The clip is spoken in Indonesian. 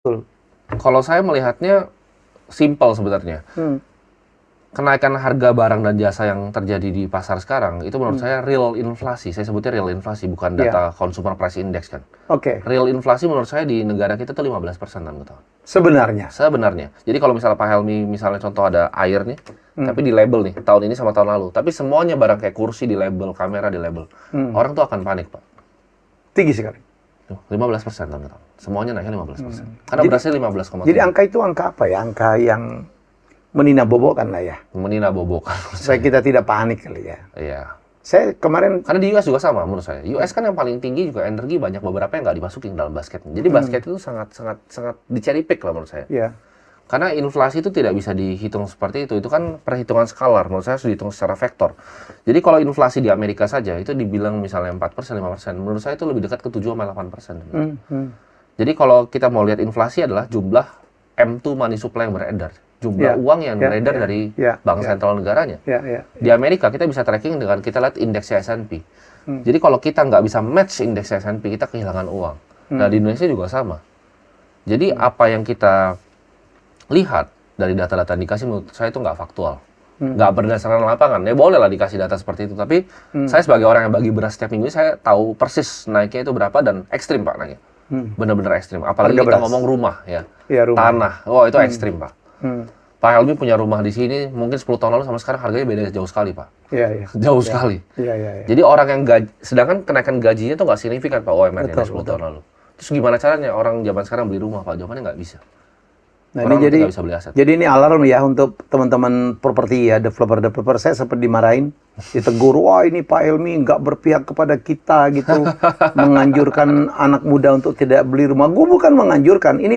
Betul. Kalau saya melihatnya simpel sebenarnya. Kenaikan harga barang dan jasa yang terjadi di pasar sekarang, itu menurut saya real inflasi. Saya sebutnya real inflasi, bukan data Consumer Price Index kan. Oke. Real inflasi menurut saya di negara kita tuh 15% dalam tahun. Sebenarnya. Sebenarnya. Jadi kalau misalnya Pak Helmi, misalnya contoh ada air nih, tapi di label nih, tahun ini sama tahun lalu. Tapi semuanya barang kayak kursi di label, kamera di label. Orang tuh akan panik, Pak. Tinggi sekali. 15% tahun ke tahun. Semuanya naiknya 15%. Karena berasnya 15,7. Jadi angka itu angka apa ya? Angka yang meninabobokan lah ya. Meninabobokan. Supaya kita tidak panik kali ya. Iya. Saya kemarin... Karena di US juga sama menurut saya. US kan yang paling tinggi juga energi, banyak beberapa yang nggak dimasukin dalam basket. Jadi basket itu sangat di-cherry pick lah menurut saya. Iya. Karena inflasi itu tidak bisa dihitung seperti itu. Itu kan perhitungan skalar. Menurut saya harus dihitung secara vektor. Jadi kalau inflasi di Amerika saja itu dibilang misalnya 4%, 5%. Menurut saya itu lebih dekat ke 7-8%. Jadi kalau kita mau lihat inflasi adalah jumlah M2 money supply yang beredar. Jumlah uang yang beredar dari bank sentral negaranya. Di Amerika kita bisa tracking dengan kita lihat indeks S&P. Jadi kalau kita nggak bisa match indeks S&P, kita kehilangan uang. Nah di Indonesia juga sama. Jadi apa yang kita lihat dari data-data yang dikasih menurut saya itu nggak faktual. Nggak berdasarkan lapangan. Ya boleh lah dikasih data seperti itu. Tapi saya sebagai orang yang bagi beras setiap minggu, saya tahu persis naiknya itu berapa dan ekstrim Pak naiknya. Benar-benar ekstrim. Apalagi kita ngomong rumah ya. Rumah. Tanah. Oh itu ekstrim Pak. Pak Helmi punya rumah di sini, mungkin 10 tahun lalu sama sekarang harganya beda jauh sekali, Pak. Jauh sekali. Jadi orang yang sedangkan kenaikan gajinya tuh nggak signifikan, Pak UMR dari 10 tahun lalu. Terus gimana caranya orang zaman sekarang beli rumah, Pak? Jawabannya nggak bisa. Nah, orang ini nggak bisa beli aset. Jadi ini alarm ya untuk teman-teman properti ya, developer. Saya sempat dimarahin, ditegur, wah ini Pak Helmi nggak berpihak kepada kita gitu, menganjurkan anak muda untuk tidak beli rumah. Gue bukan menganjurkan, ini